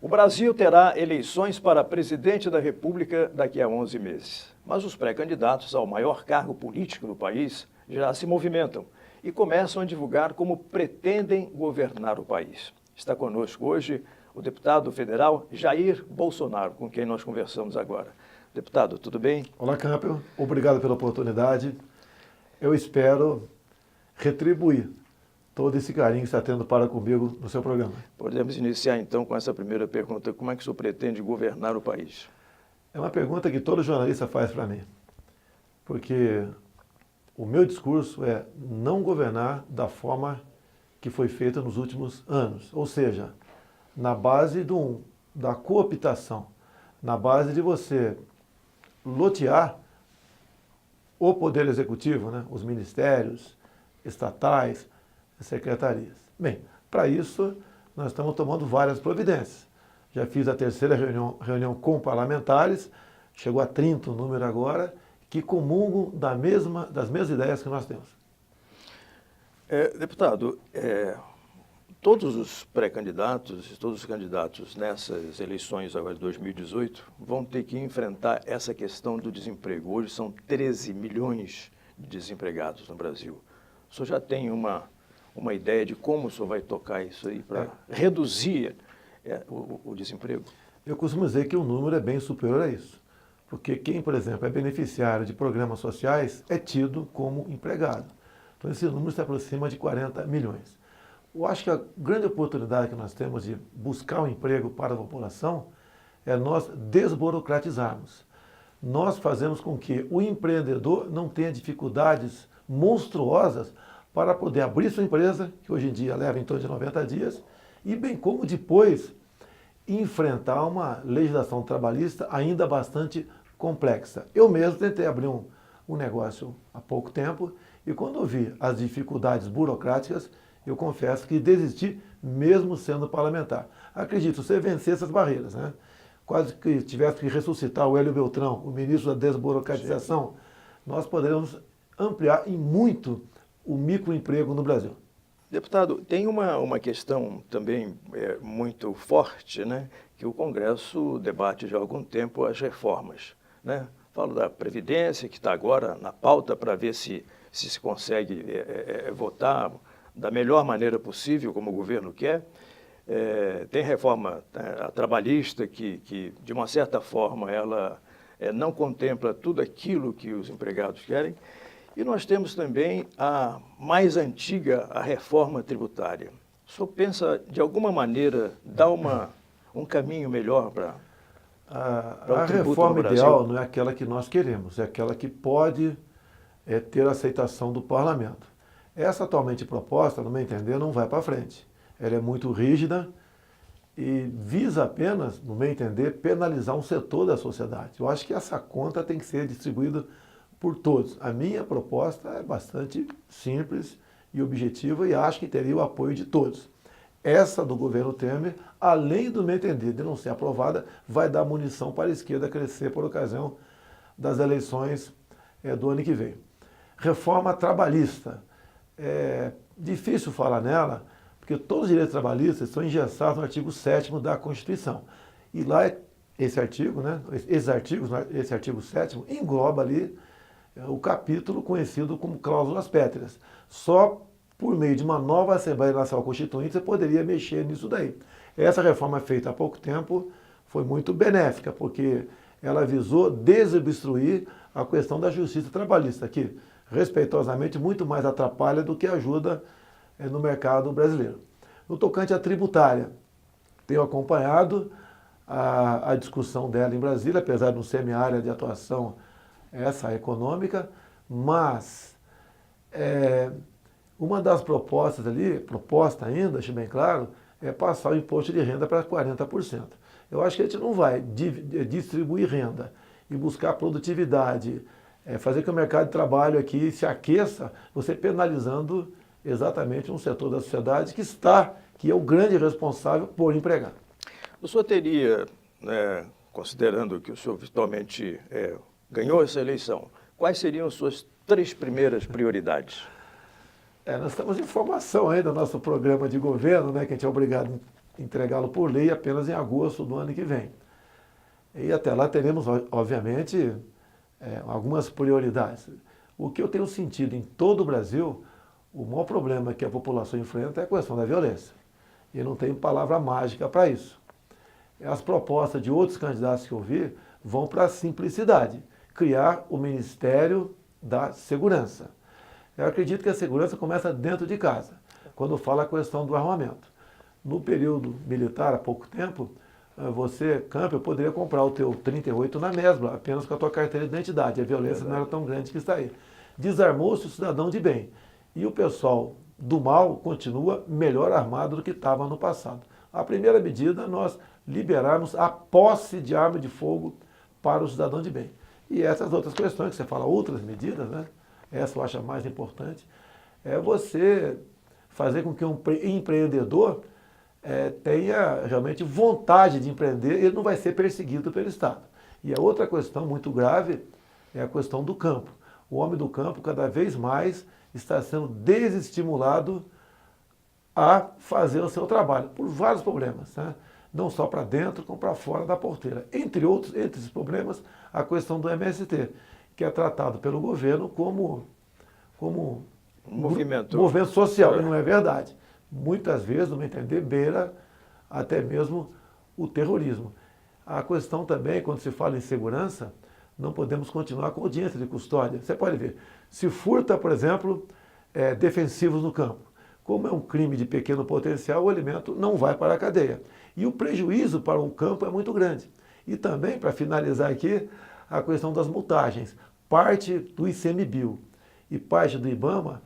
O Brasil terá eleições para presidente da República daqui a 11 meses. Mas os pré-candidatos ao maior cargo político do país já se movimentam e começam a divulgar como pretendem governar o país. Está conosco hoje o deputado federal Jair Bolsonaro, com quem nós conversamos agora. Deputado, tudo bem? Olá, Campbell. Obrigado pela oportunidade. Eu espero retribuir todo esse carinho que está tendo para comigo no seu programa. Podemos iniciar então com essa primeira pergunta. Como é que o senhor pretende governar o país? É uma pergunta que todo jornalista faz para mim, porque o meu discurso é não governar da forma que foi feita nos últimos anos, ou seja, na base da cooptação, na base de você lotear o poder executivo, né, os ministérios, estatais, secretarias. Bem, para isso nós estamos tomando várias providências. Já fiz a terceira reunião com parlamentares, chegou a 30 o número agora, que comungam das mesmas ideias que nós temos. Deputado, todos os pré-candidatos, todos os candidatos nessas eleições agora de 2018 vão ter que enfrentar essa questão do desemprego. Hoje são 13 milhões de desempregados no Brasil. O senhor já tem uma ideia de como o senhor vai tocar isso aí para reduzir o desemprego? Eu costumo dizer que o número é bem superior a isso. Porque quem, por exemplo, é beneficiário de programas sociais é tido como empregado. Então esse número se aproxima de 40 milhões. Eu acho que a grande oportunidade que nós temos de buscar um emprego para a população é nós desburocratizarmos. Nós fazemos com que o empreendedor não tenha dificuldades monstruosas para poder abrir sua empresa, que hoje em dia leva em torno de 90 dias, e bem como depois enfrentar uma legislação trabalhista ainda bastante complexa. Eu mesmo tentei abrir um negócio há pouco tempo e quando eu vi as dificuldades burocráticas, eu confesso que desisti mesmo sendo parlamentar. Acredito, se você vencer essas barreiras, né? Quase que tivesse que ressuscitar o Hélio Beltrão, o ministro da desburocratização, nós poderemos ampliar em muito o microemprego no Brasil. Deputado, tem uma questão também muito forte, né, que o Congresso debate já há algum tempo as reformas, né? Falo da Previdência, que está agora na pauta para ver se consegue votar da melhor maneira possível, como o governo quer. Tem reforma trabalhista que, de uma certa forma, ela não contempla tudo aquilo que os empregados querem. E nós temos também a mais antiga, a reforma tributária. O senhor pensa, de alguma maneira, dar um caminho melhor para a reforma ideal não é aquela que nós queremos, é aquela que pode ter aceitação do parlamento. Essa atualmente proposta, no meu entender, não vai para frente. Ela é muito rígida e visa apenas, no meu entender, penalizar um setor da sociedade. Eu acho que essa conta tem que ser distribuída por todos. A minha proposta é bastante simples e objetiva e acho que teria o apoio de todos. Essa do governo Temer, além do meu entender de não ser aprovada, vai dar munição para a esquerda crescer por ocasião das eleições do ano que vem. Reforma trabalhista. É difícil falar nela, porque todos os direitos trabalhistas estão engessados no artigo 7º da Constituição. E lá, esse artigo, né, esse artigo 7º engloba ali o capítulo conhecido como cláusulas pétreas. Só por meio de uma nova Assembleia Nacional Constituinte você poderia mexer nisso daí. Essa reforma feita há pouco tempo foi muito benéfica, porque ela visou desobstruir a questão da justiça trabalhista, que, respeitosamente, muito mais atrapalha do que ajuda no mercado brasileiro. No tocante à tributária, tenho acompanhado a discussão dela em Brasília, apesar de não ser minha área de atuação essa econômica, mas uma das propostas ali, proposta ainda, acho bem claro, é passar o imposto de renda para 40%. Eu acho que a gente não vai distribuir renda e buscar produtividade, fazer que o mercado de trabalho aqui se aqueça, você penalizando exatamente um setor da sociedade que é o grande responsável por empregar. O senhor teria, considerando que o senhor virtualmente ganhou essa eleição, quais seriam as suas 3 primeiras prioridades? Nós estamos em formação ainda do nosso programa de governo, né, que a gente é obrigado entregá-lo por lei apenas em agosto do ano que vem. E até lá teremos, obviamente, algumas prioridades. O que eu tenho sentido em todo o Brasil, o maior problema que a população enfrenta é a questão da violência. E não tem palavra mágica para isso. As propostas de outros candidatos que eu vi vão para a simplicidade, criar o Ministério da Segurança. Eu acredito que a segurança começa dentro de casa, quando fala a questão do armamento. No período militar, há pouco tempo, você, camper, poderia comprar o teu 38 na mesbla, apenas com a tua carteira de identidade. A violência não era tão grande que está aí. Desarmou-se o cidadão de bem. E o pessoal do mal continua melhor armado do que estava no passado. A primeira medida, nós liberarmos a posse de arma de fogo para o cidadão de bem. E essas outras questões que você fala, outras medidas, né? Essa eu acho a mais importante, é você fazer com que um empreendedor tenha realmente vontade de empreender, ele não vai ser perseguido pelo Estado. E a outra questão muito grave é a questão do campo. O homem do campo cada vez mais está sendo desestimulado a fazer o seu trabalho, por vários problemas, né? Não só para dentro, como para fora da porteira. Entre esses problemas, a questão do MST, que é tratado pelo governo como um movimento social, e não é verdade. Muitas vezes, no meu entender, beira até mesmo o terrorismo. A questão também, quando se fala em segurança, não podemos continuar com audiência de custódia. Você pode ver, se furta, por exemplo, defensivos no campo. Como é um crime de pequeno potencial, o alimento não vai para a cadeia. E o prejuízo para o campo é muito grande. E também, para finalizar aqui, a questão das multagens. Parte do ICMBio e parte do IBAMA,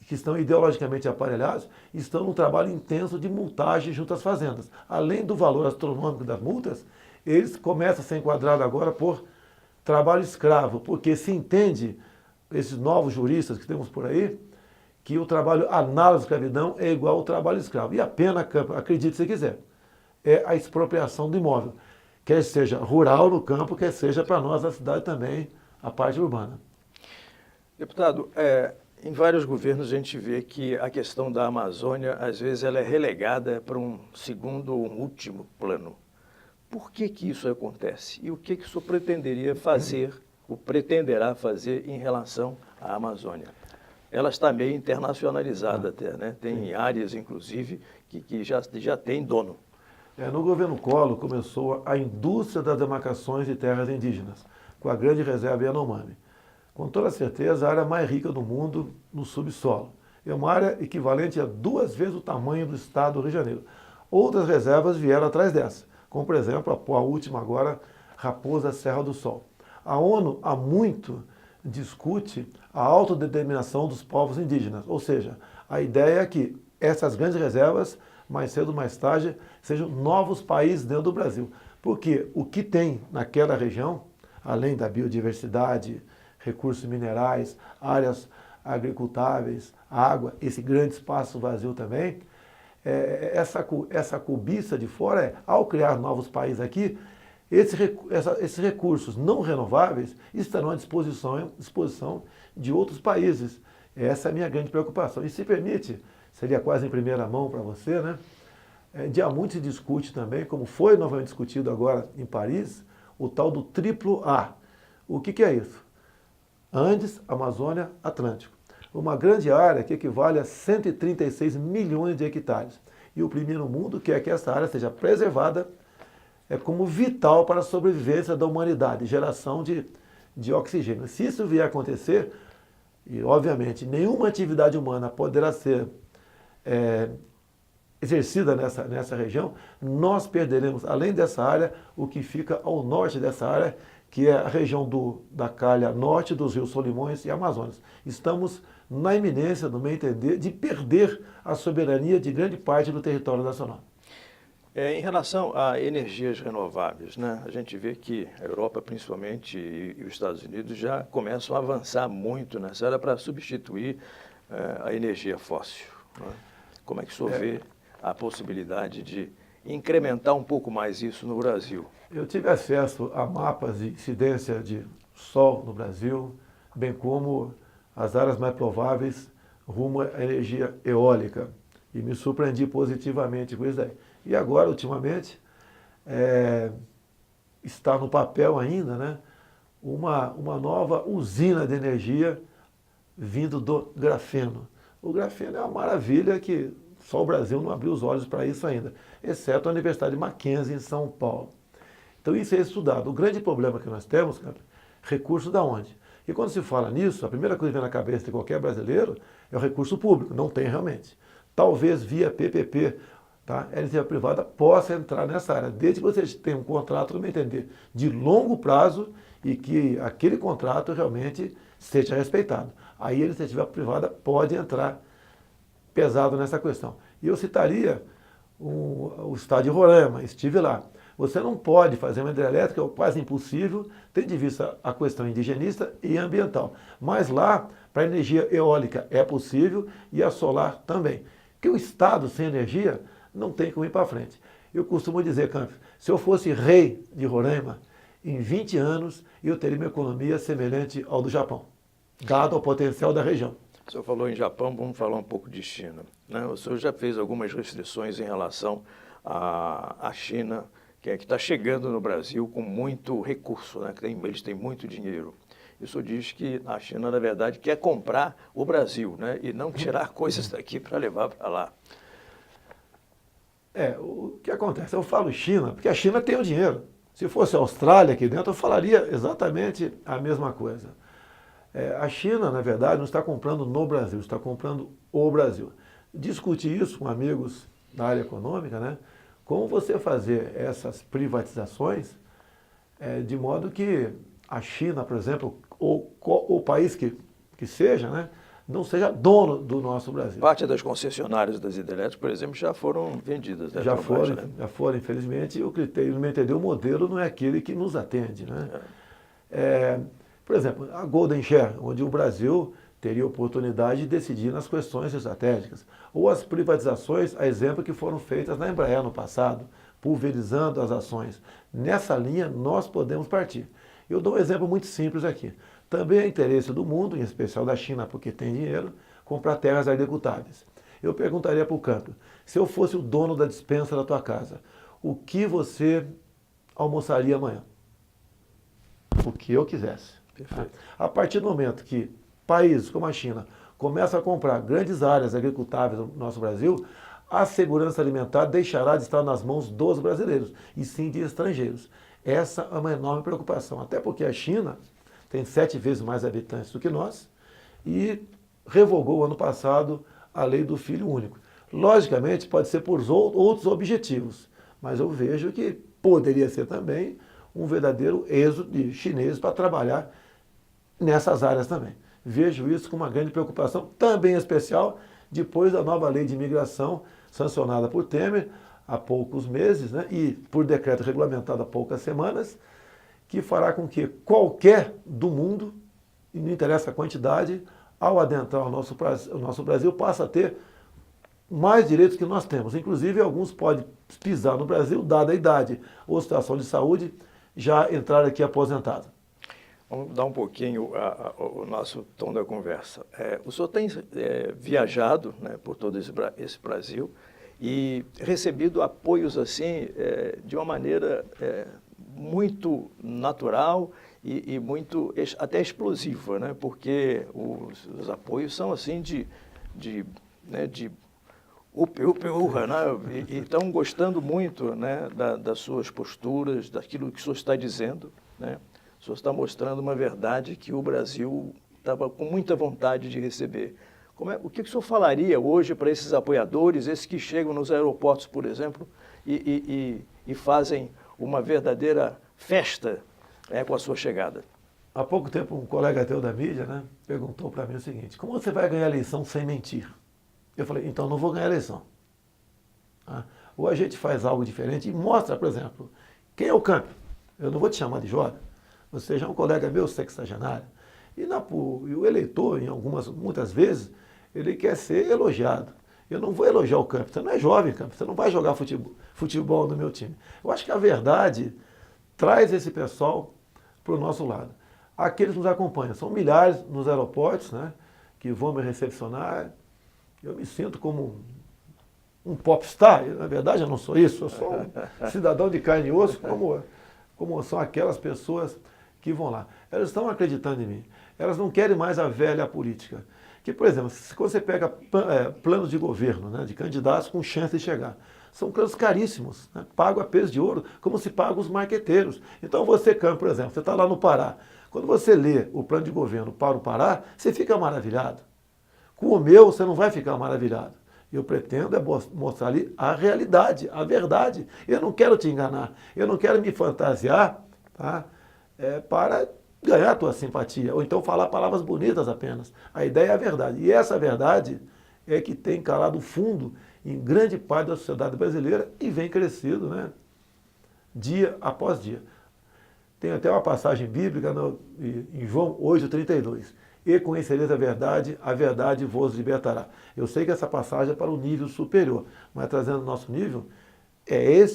que estão ideologicamente aparelhados, estão num trabalho intenso de multagem junto às fazendas. Além do valor astronômico das multas, eles começam a ser enquadrados agora por trabalho escravo, porque se entende, esses novos juristas que temos por aí, que o trabalho análogo à escravidão é igual ao trabalho escravo. E a pena, acredite se quiser, é a expropriação do imóvel, quer seja rural no campo, quer seja para nós na cidade também, a parte urbana. Deputado, em vários governos a gente vê que a questão da Amazônia, às vezes, ela é relegada para um segundo ou um último plano. Por que isso acontece? E o que o senhor pretenderia fazer, ou pretenderá fazer em relação à Amazônia? Ela está meio internacionalizada até, né? Tem áreas, inclusive, que já tem dono. No governo Collor começou a indústria das demarcações de terras indígenas, com a grande reserva Yanomami. Com toda certeza, a área mais rica do mundo no subsolo. É uma área equivalente a 2 vezes o tamanho do estado do Rio de Janeiro. Outras reservas vieram atrás dessa, como, por exemplo, a última agora, Raposa Serra do Sol. A ONU há muito discute a autodeterminação dos povos indígenas, ou seja, a ideia é que essas grandes reservas, mais cedo ou mais tarde, sejam novos países dentro do Brasil. Porque o que tem naquela região, além da biodiversidade, recursos minerais, áreas agricultáveis, água, esse grande espaço vazio também, essa cobiça de fora ao criar novos países aqui, esses recursos não renováveis estarão à disposição de outros países. Essa é a minha grande preocupação. E se permite, seria quase em primeira mão para você, né? Dia muito se discute também, como foi novamente discutido agora em Paris, o tal do triplo A. O que é isso? Andes, Amazônia, Atlântico. Uma grande área que equivale a 136 milhões de hectares. E o primeiro mundo quer que essa área seja preservada como vital para a sobrevivência da humanidade, geração de oxigênio. Se isso vier a acontecer, e obviamente nenhuma atividade humana poderá ser exercida nessa região, nós perderemos, além dessa área, o que fica ao norte dessa área, que é a região da calha norte dos rios Solimões e Amazonas. Estamos na iminência, no meu entender, de perder a soberania de grande parte do território nacional. Em relação a energias renováveis, né, a gente vê que a Europa, principalmente, e os Estados Unidos já começam a avançar muito nessa área para substituir a energia fóssil. Né? Como é que o senhor vê a possibilidade de incrementar um pouco mais isso no Brasil? Eu tive acesso a mapas de incidência de sol no Brasil, bem como as áreas mais prováveis rumo à energia eólica. E me surpreendi positivamente com isso daí. E agora, ultimamente, está no papel ainda, né, uma nova usina de energia vindo do grafeno. O grafeno é uma maravilha que só o Brasil não abriu os olhos para isso ainda, exceto a Universidade de Mackenzie em São Paulo. Então isso é estudado. O grande problema que nós temos, cara, recurso da onde? E quando se fala nisso, a primeira coisa que vem na cabeça de qualquer brasileiro é o recurso público. Não tem realmente. Talvez via PPP, tá? A iniciativa privada possa entrar nessa área, desde que você tenha um contrato, no meu entender, de longo prazo e que aquele contrato realmente seja respeitado. Aí a iniciativa privada pode entrar pesado nessa questão. E eu citaria o estado de Roraima, estive lá. Você não pode fazer uma hidrelétrica, é quase impossível, tendo de vista a questão indigenista e ambiental. Mas lá, para energia eólica é possível e a solar também. Porque o estado sem energia não tem como ir para frente. Eu costumo dizer, Campos, se eu fosse rei de Roraima, em 20 anos eu teria uma economia semelhante ao do Japão, dado o potencial da região. O senhor falou em Japão, vamos falar um pouco de China, né? O senhor já fez algumas restrições em relação à China, que está chegando no Brasil com muito recurso, né? Eles têm muito dinheiro. E o senhor diz que a China, na verdade, quer comprar o Brasil, né? E não tirar coisas daqui para levar para lá. O que acontece? Eu falo China porque a China tem o dinheiro. Se fosse a Austrália aqui dentro, eu falaria exatamente a mesma coisa. A China, na verdade, não está comprando no Brasil, está comprando o Brasil. Discuti isso com amigos da área econômica, né? Como você fazer essas privatizações de modo que a China, por exemplo, ou o país que seja, né, não seja dono do nosso Brasil. Parte das concessionárias das hidrelétricas, por exemplo, já foram vendidas. Já foram, infelizmente, o critério, no meu entender, o modelo não é aquele que nos atende, né? Por exemplo, a Golden Share, onde o Brasil teria oportunidade de decidir nas questões estratégicas. Ou as privatizações, a exemplo que foram feitas na Embraer no passado, pulverizando as ações. Nessa linha, nós podemos partir. Eu dou um exemplo muito simples aqui. Também é interesse do mundo, em especial da China, porque tem dinheiro, comprar terras agricultáveis. Eu perguntaria para o Campo, se eu fosse o dono da despensa da tua casa, o que você almoçaria amanhã? O que eu quisesse. Perfeito. A partir do momento que países como a China começam a comprar grandes áreas agricultáveis no nosso Brasil, a segurança alimentar deixará de estar nas mãos dos brasileiros, e sim de estrangeiros. Essa é uma enorme preocupação, até porque a China tem 7 vezes mais habitantes do que nós e revogou ano passado a lei do filho único. Logicamente, pode ser por outros objetivos, mas eu vejo que poderia ser também um verdadeiro êxodo de chineses para trabalhar nessas áreas também. Vejo isso com uma grande preocupação, também especial, depois da nova lei de imigração sancionada por Temer há poucos meses, né, e por decreto regulamentado há poucas semanas, que fará com que qualquer do mundo, e não interessa a quantidade, ao adentrar o nosso Brasil, passa a ter mais direitos que nós temos. Inclusive, alguns podem pisar no Brasil, dada a idade ou situação de saúde, já entrar aqui aposentado. Vamos dar um pouquinho o nosso tom da conversa. O senhor tem viajado, né, por todo esse Brasil e recebido apoios assim de uma maneira muito natural e muito até explosiva, né, porque os apoios são assim de urra, né? E estão gostando muito, né, das suas posturas, daquilo que o senhor está dizendo, né? O senhor está mostrando uma verdade que o Brasil estava com muita vontade de receber. O que o senhor falaria hoje para esses apoiadores, esses que chegam nos aeroportos, por exemplo, e fazem uma verdadeira festa com a sua chegada? Há pouco tempo, um colega teu da mídia, né, perguntou para mim o seguinte: como você vai ganhar a eleição sem mentir? Eu falei, então não vou ganhar a eleição. Ou a gente faz algo diferente e mostra, por exemplo, quem é o Campo. Eu não vou te chamar de jovem. Você já é um colega meu, sexagenário. E o eleitor, muitas vezes, ele quer ser elogiado. Eu não vou elogiar o Campo. Você não é jovem, Campo. Você não vai jogar futebol no meu time. Eu acho que a verdade traz esse pessoal para o nosso lado. Aqueles que nos acompanham. São milhares nos aeroportos, né, que vão me recepcionar. Eu me sinto como um popstar. Na verdade, eu não sou isso, eu sou um cidadão de carne e osso, como são aquelas pessoas que vão lá. Elas estão acreditando em mim. Elas não querem mais a velha política. Que, por exemplo, quando você pega planos de governo, né, de candidatos com chance de chegar, são planos caríssimos, né, pago a peso de ouro, como se pagam os marqueteiros. Então você, por exemplo, você está lá no Pará. Quando você lê o plano de governo para o Pará, você fica maravilhado. Com o meu, você não vai ficar maravilhado. Eu pretendo mostrar ali a realidade, a verdade. Eu não quero te enganar, eu não quero me fantasiar, tá, para ganhar a tua simpatia, ou então falar palavras bonitas apenas. A ideia é a verdade. E essa verdade é que tem calado fundo em grande parte da sociedade brasileira e vem crescido, né, dia após dia. Tem até uma passagem bíblica em João 8,32. E conhecereis a verdade vos libertará. Eu sei que essa passagem é para um nível superior, mas trazendo o nosso nível,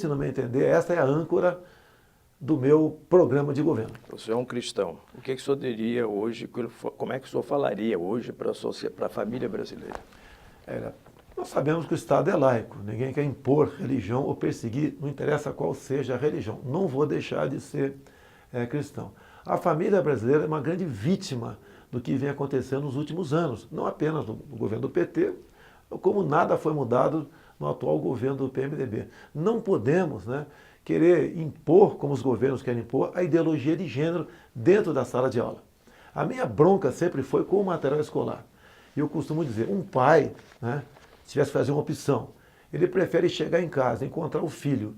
no meu entender, essa é a âncora do meu programa de governo. O senhor é um cristão. O que o senhor diria hoje, como é que o senhor falaria hoje para a família brasileira? Nós sabemos que o Estado é laico, ninguém quer impor religião ou perseguir, não interessa qual seja a religião. Não vou deixar de ser cristão. A família brasileira é uma grande vítima do que vem acontecendo nos últimos anos, não apenas no governo do PT, como nada foi mudado no atual governo do PMDB. Não podemos, né, querer impor, como os governos querem impor, a ideologia de gênero dentro da sala de aula. A minha bronca sempre foi com o material escolar. E eu costumo dizer, um pai, né, se tivesse que fazer uma opção, ele prefere chegar em casa, encontrar o filho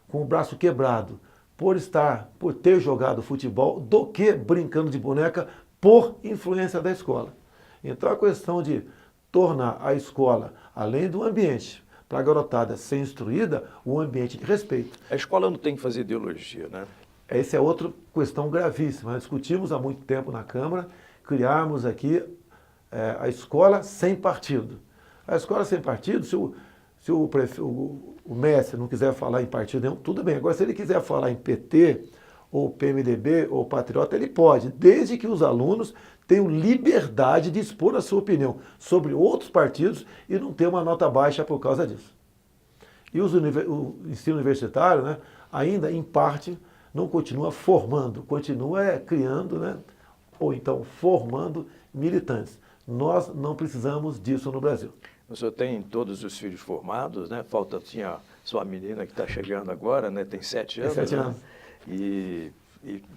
com o braço quebrado, por ter jogado futebol, do que brincando de boneca por influência da escola. Então a questão de tornar a escola, além do ambiente, para a garotada ser instruída, um ambiente de respeito. A escola não tem que fazer ideologia, né? Essa é outra questão gravíssima. Nós discutimos há muito tempo na Câmara, criarmos aqui a escola sem partido. A escola sem partido, se o mestre não quiser falar em partido nenhum, tudo bem. Agora, se ele quiser falar em PT, ou PMDB, ou Patriota, ele pode, desde que os alunos tenham liberdade de expor a sua opinião sobre outros partidos e não ter uma nota baixa por causa disso. E o ensino universitário, né, ainda, em parte, não continua formando, continua criando, né, ou então formando militantes. Nós não precisamos disso no Brasil. O senhor tem todos os filhos formados, né? Falta a sua menina que está chegando agora, né? Tem 7 anos. Tem 7 anos. E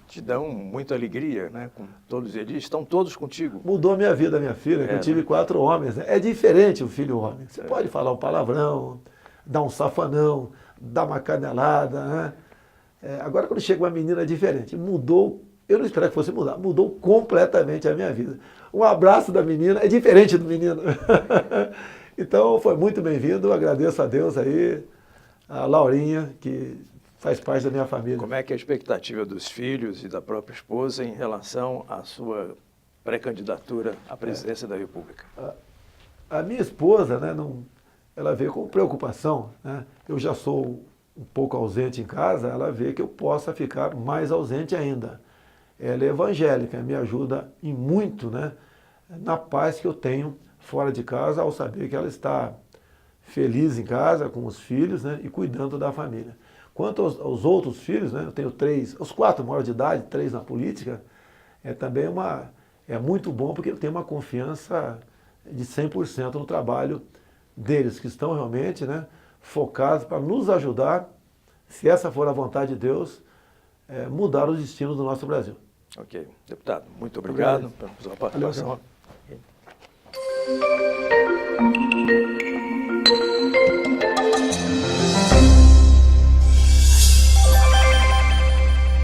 te dão muita alegria, né? Com todos eles, estão todos contigo. Mudou a minha vida, minha filha, que eu tive 4 homens. Né? É diferente o filho homem. Você pode falar um palavrão, dar um safanão, dar uma canelada, né? Agora, quando chega uma menina, é diferente. Mudou, eu não esperava que fosse mudar, mudou completamente a minha vida. Um abraço da menina é diferente do menino. Então, foi muito bem-vindo, agradeço a Deus aí, a Laurinha, que faz parte da minha família. Como é que é a expectativa dos filhos e da própria esposa em relação à sua pré-candidatura à presidência da República? A minha esposa, né, ela vê com preocupação, né? Eu já sou um pouco ausente em casa, ela vê que eu possa ficar mais ausente ainda. Ela é evangélica, me ajuda em muito, né, na paz que eu tenho fora de casa, ao saber que ela está feliz em casa, com os filhos, né, e cuidando da família. Quanto aos outros filhos, né, eu tenho 3, os 4 maiores de idade, 3 na política, também é muito bom, porque eu tenho uma confiança de 100% no trabalho deles, que estão realmente, né, focados para nos ajudar, se essa for a vontade de Deus, mudar os destinos do nosso Brasil. Ok. Deputado, muito obrigado pela sua participação. Valeu.